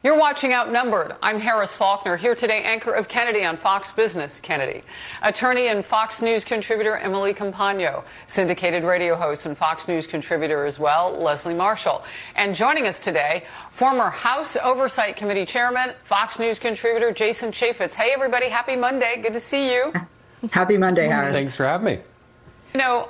You're watching Outnumbered. I'm Harris Faulkner, here today, anchor of Kennedy on Fox Business Kennedy. Attorney and Fox News contributor Emily Compagno, syndicated radio host and Fox News contributor as well, Leslie Marshall. And joining us today, former House Oversight Committee Chairman, Fox News contributor Jason Chaffetz. Hey everybody, happy Monday. Good to see you. Happy Monday, Harris. Thanks for having me. You know,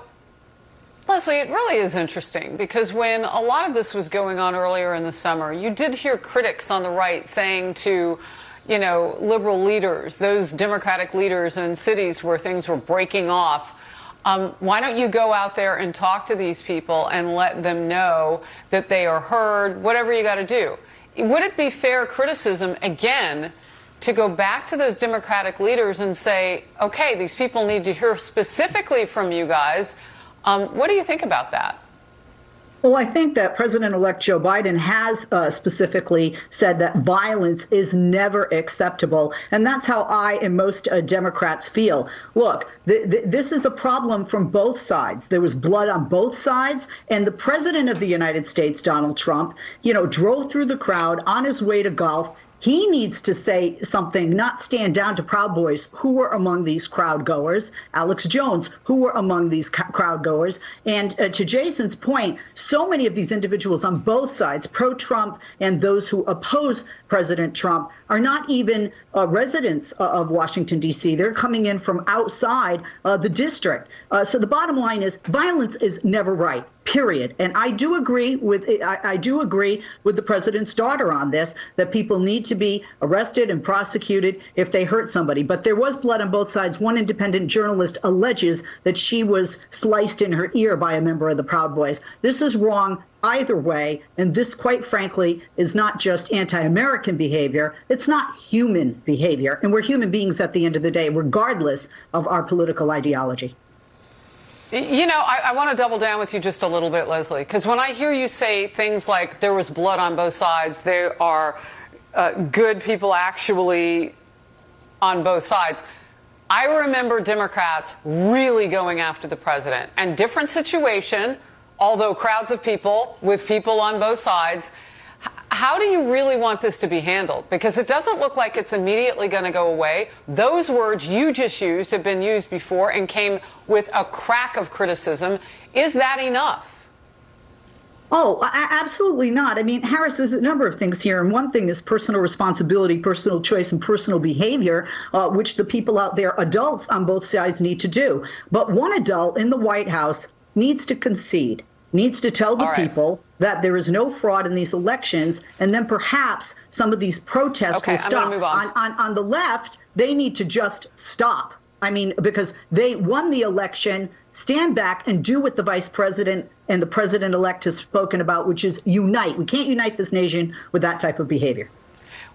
Leslie, it really is interesting because when a lot of this was going on earlier in the summer, you did hear critics on the right saying to, liberal leaders, those Democratic leaders in cities where things were breaking off, why don't you go out there and talk to these people and let them know that they are heard, whatever you got to do. Would it be fair criticism, again, to go back to those Democratic leaders and say, okay, these people need to hear specifically from you guys? What do you think about that? Well, I think that President-elect Joe Biden has specifically said that violence is never acceptable. And that's how I and most Democrats feel. Look, this is a problem from both sides. There was blood on both sides. And the president of the United States, Donald Trump, drove through the crowd on his way to golf. He needs to say something, not stand down to Proud Boys who were among these crowd goers, Alex Jones, who were among these crowd goers. And to Jason's point, so many of these individuals on both sides, pro-Trump and those who oppose President Trump, are not even residents of Washington, D.C. They're coming in from outside the district. So the bottom line is violence is never right. Period. And I do agree with the president's daughter on this, that people need to be arrested and prosecuted if they hurt somebody. But there was blood on both sides. One independent journalist alleges that she was sliced in her ear by a member of the Proud Boys. This is wrong either way. And this, quite frankly, is not just anti-American behavior. It's not human behavior. And we're human beings at the end of the day, regardless of our political ideology. I want to double down with you just a little bit, Leslie, because when I hear you say things like there was blood on both sides, there are good people actually on both sides, I remember Democrats really going after the president. And different situation, although crowds of people with people on both sides. How do you really want this to be handled? Because it doesn't look like it's immediately going to go away. Those words you just used have been used before and came with a crack of criticism. Is that enough? Oh, absolutely not. I mean, Harris, there's a number of things here. And one thing is personal responsibility, personal choice, and personal behavior, which the people out there, adults on both sides, need to do. But one adult in the White House needs to concede, needs to tell the people that there is no fraud in these elections, and then perhaps some of these protests will stop. On the left, they need to just stop. I mean, because they won the election, stand back and do what the vice president and the president-elect has spoken about, which is unite. We can't unite this nation with that type of behavior.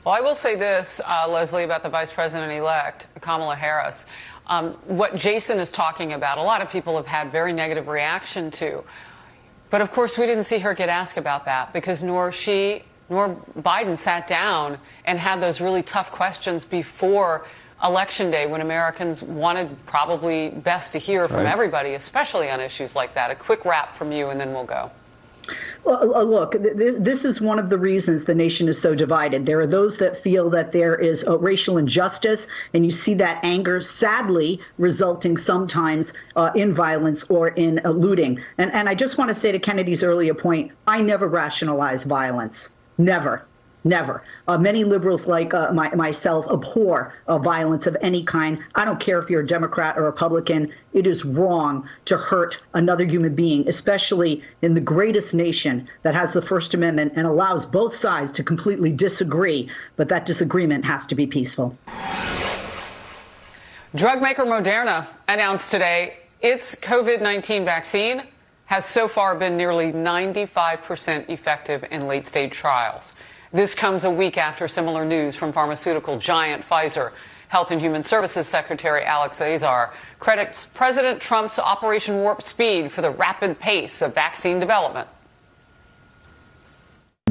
Well, I will say this, Leslie, about the vice president-elect, Kamala Harris. What Jason is talking about, a lot of people have had very negative reaction to. But of course, we didn't see her get asked about that because nor she nor Biden sat down and had those really tough questions before Election Day when Americans wanted probably best to hear from everybody, especially on issues like that. A quick wrap from you and then we'll go. Well, look, this is one of the reasons the nation is so divided. There are those that feel that there is a racial injustice, and you see that anger, sadly, resulting sometimes in violence or in looting. And I just want to say to Kennedy's earlier point, I never rationalize violence. Never. Never. Many liberals like myself abhor violence of any kind. I don't care if you're a Democrat or Republican. It is wrong to hurt another human being, especially in the greatest nation that has the First Amendment and allows both sides to completely disagree. But that disagreement has to be peaceful. Drug maker Moderna announced today its COVID-19 vaccine has so far been nearly 95% effective in late-stage trials. This comes a week after similar news from pharmaceutical giant Pfizer. Health and Human Services Secretary Alex Azar credits President Trump's Operation Warp Speed for the rapid pace of vaccine development.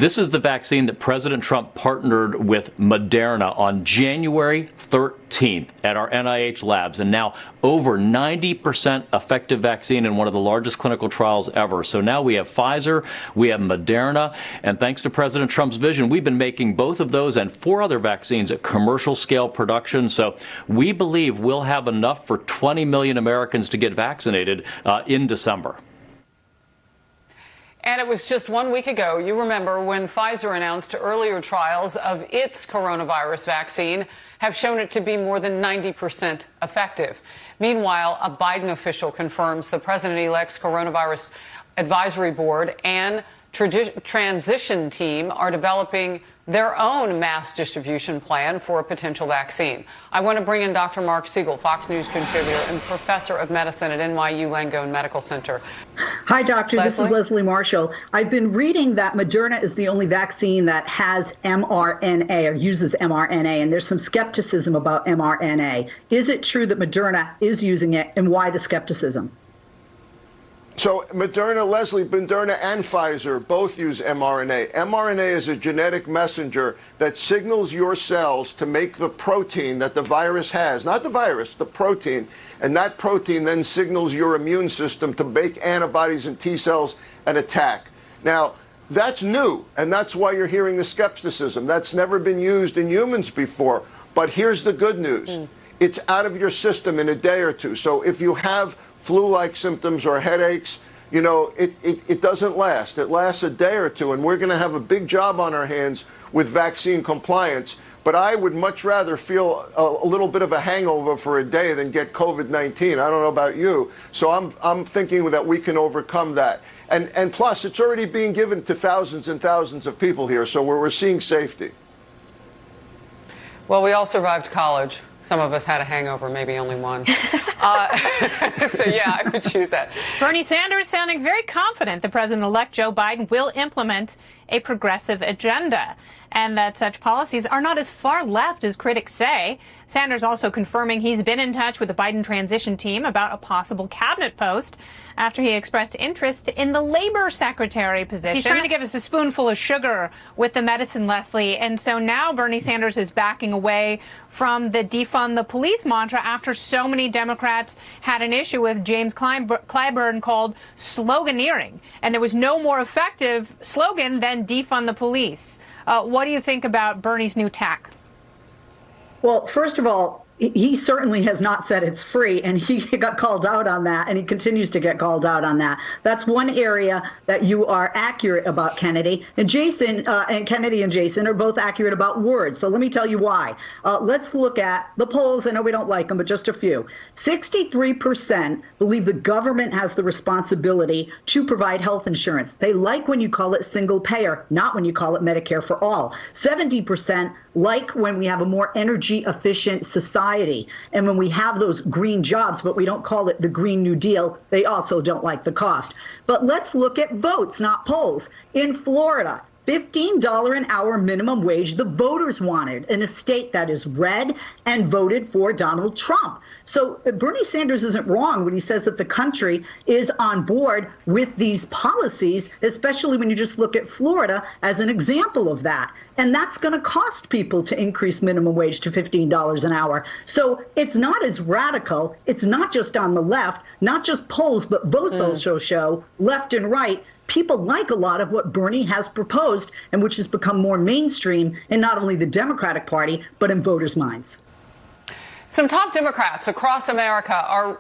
This is the vaccine that President Trump partnered with Moderna on January 13th at our NIH labs, and now over 90% effective vaccine in one of the largest clinical trials ever. So now we have Pfizer, we have Moderna, and thanks to President Trump's vision, we've been making both of those and 4 other vaccines at commercial scale production. So we believe we'll have enough for 20 million Americans to get vaccinated in December. And it was just 1 week ago, you remember, when Pfizer announced earlier trials of its coronavirus vaccine have shown it to be more than 90% effective. Meanwhile, a Biden official confirms the president-elect's coronavirus advisory board and transition team are developing their own mass distribution plan for a potential vaccine. I want to bring in Dr. Mark Siegel, Fox News contributor and professor of medicine at NYU Langone Medical Center. Hi, doctor. Leslie? This is Leslie Marshall. I've been reading that Moderna is the only vaccine that has mRNA or uses mRNA, and there's some skepticism about mRNA. Is it true that Moderna is using it, and why the skepticism? So Moderna and Pfizer both use mRNA. mRNA is a genetic messenger that signals your cells to make the protein that the virus has, not the virus, the protein. And that protein then signals your immune system to make antibodies and T cells and attack. Now, that's new, and that's why you're hearing the skepticism. That's never been used in humans before. But here's the good news. It's out of your system in a day or two. So if you have flu-like symptoms or headaches, you know, it doesn't last. It lasts a day or two, and we're going to have a big job on our hands with vaccine compliance. But I would much rather feel a little bit of a hangover for a day than get COVID-19. I don't know about you. So I'm thinking that we can overcome that. And plus, it's already being given to thousands and thousands of people here, so we're seeing safety. Well, we all survived college. Some of us had a hangover, maybe only one. So, yeah, I would choose that. Bernie Sanders sounding very confident that President-elect Joe Biden will implement a progressive agenda and that such policies are not as far left as critics say. Sanders also confirming he's been in touch with the Biden transition team about a possible cabinet post after he expressed interest in the labor secretary position. He's trying to give us a spoonful of sugar with the medicine, Leslie. And so now Bernie Sanders is backing away from the defund the police mantra after so many Democrats had an issue with James Clyburn called sloganeering. And there was no more effective slogan than defund the police. What do you think about Bernie's new tack? Well, first of all, he certainly has not said it's free, and he got called out on that, and he continues to get called out on that. That's one area that you are accurate about, Kennedy. And Jason, and Kennedy and Jason are both accurate about words. So let me tell you why. Let's look at the polls. I know we don't like them, but just a few. 63% believe the government has the responsibility to provide health insurance. They like when you call it single payer, not when you call it Medicare for all. 70% like when we have a more energy efficient society and when we have those green jobs, but we don't call it the Green New Deal. They also don't like the cost. But let's look at votes, not polls. In Florida, $15 an hour minimum wage the voters wanted in a state that is red and voted for Donald Trump. So Bernie Sanders isn't wrong when he says that the country is on board with these policies, especially when you just look at Florida as an example of that. And that's going to cost people to increase minimum wage to $15 an hour. So it's not as radical. It's not just on the left, not just polls, but votes also show left and right. People like a lot of what Bernie has proposed and which has become more mainstream in not only the Democratic Party, but in voters' minds. Some top Democrats across America are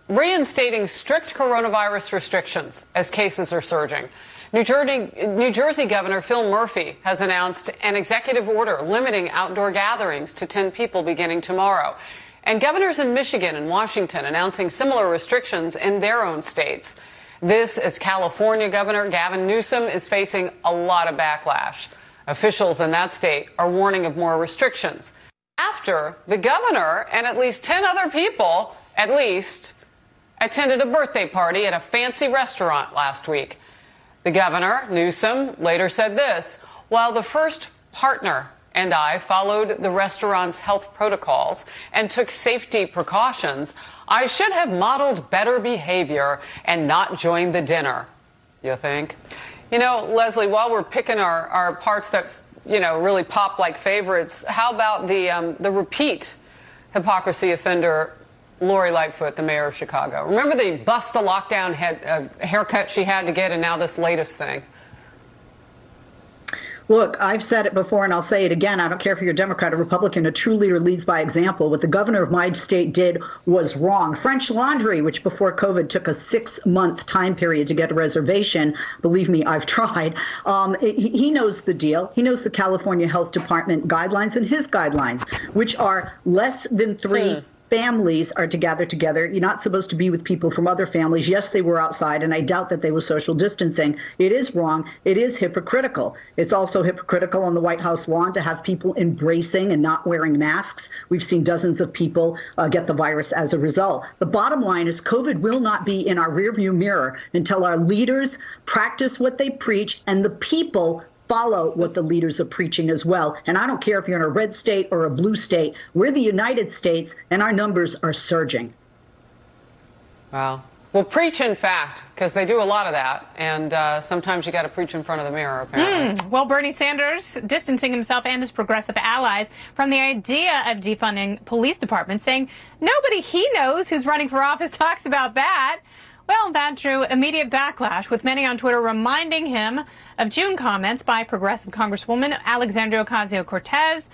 reinstating strict coronavirus restrictions as cases are surging. New Jersey Governor Phil Murphy has announced an executive order limiting outdoor gatherings to 10 people beginning tomorrow. And governors in Michigan and Washington announcing similar restrictions in their own states. This as California Governor Gavin Newsom is facing a lot of backlash. Officials in that state are warning of more restrictions after the governor and at least 10 other people, at least, attended a birthday party at a fancy restaurant last week. The governor, Newsom, later said this: while the first partner and I followed the restaurant's health protocols and took safety precautions, I should have modeled better behavior and not joined the dinner. You think? You know, Leslie, while we're picking our parts that, you know, really pop like favorites, how about the repeat hypocrisy offender, Lori Lightfoot, the mayor of Chicago? Remember the bust the lockdown haircut she had to get, and now this latest thing? Look, I've said it before and I'll say it again. I don't care if you're a Democrat or Republican. A true leader leads by example. What the governor of my state did was wrong. French Laundry, which before COVID took a 6-month time period to get a reservation. Believe me, I've tried. He knows the deal. He knows the California Health Department guidelines and his guidelines, which are less than 3 families are to gather together. You're not supposed to be with people from other families. Yes, they were outside, and I doubt that they were social distancing. It is wrong. It is hypocritical. It's also hypocritical on the White House lawn to have people embracing and not wearing masks. We've seen dozens of people get the virus as a result. The bottom line is COVID will not be in our rearview mirror until our leaders practice what they preach and the people follow what the leaders are preaching as well. And I don't care if you're in a red state or a blue state. We're the United States, and our numbers are surging. Wow. Well, preach in fact, because they do a lot of that. And sometimes you got to preach in front of the mirror, apparently. Well, Bernie Sanders distancing himself and his progressive allies from the idea of defunding police departments, saying nobody he knows who's running for office talks about that. Well, that drew immediate backlash, with many on Twitter reminding him of June comments by progressive Congresswoman Alexandria Ocasio-Cortez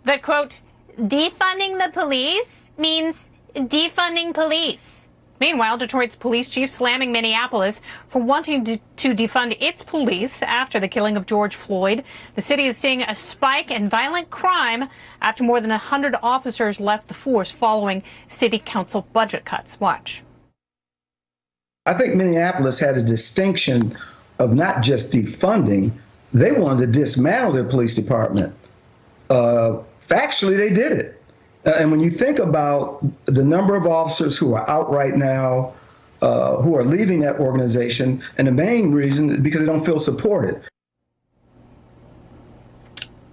that, quote, defunding the police means defunding police. Meanwhile, Detroit's police chief slamming Minneapolis for wanting to defund its police after the killing of George Floyd. The city is seeing a spike in violent crime after more than 100 officers left the force following city council budget cuts. Watch. I think Minneapolis had a distinction of not just defunding. They wanted to dismantle their police department. Factually, they did it. And when you think about the number of officers who are out right now, who are leaving that organization, and the main reason is because they don't feel supported.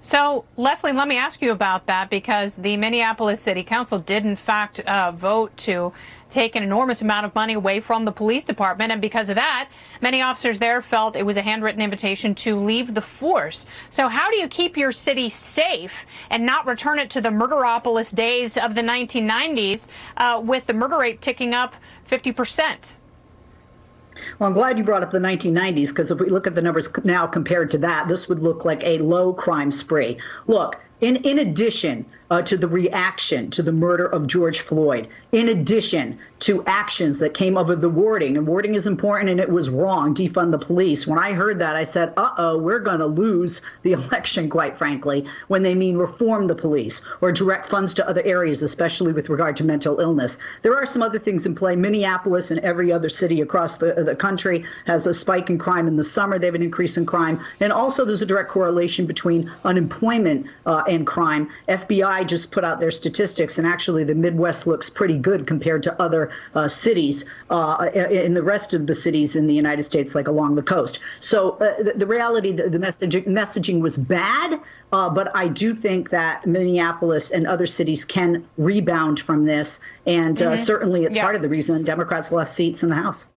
So, Leslie, let me ask you about that, because the Minneapolis City Council did, in fact, vote to take an enormous amount of money away from the police department. And because of that, many officers there felt it was a handwritten invitation to leave the force. So how do you keep your city safe and not return it to the murderopolis days of the 1990s with the murder rate ticking up 50%? Well, I'm glad you brought up the 1990s, because if we look at the numbers now compared to that, this would look like a low crime spree. Look, in addition to the reaction to the murder of George Floyd, in addition to actions that came over the wording, and wording is important and it was wrong, defund the police. When I heard that, I said, we're going to lose the election, quite frankly, when they mean reform the police or direct funds to other areas, especially with regard to mental illness. There are some other things in play. Minneapolis and every other city across the country has a spike in crime in the summer. They have an increase in crime. And also there's a direct correlation between unemployment and crime. FBI just put out their statistics, and actually the Midwest looks pretty good compared to other cities in the rest of the cities in the United States, like along the coast. So the reality, the messaging was bad, but I do think that Minneapolis and other cities can rebound from this, and certainly it's part of the reason Democrats lost seats in the House.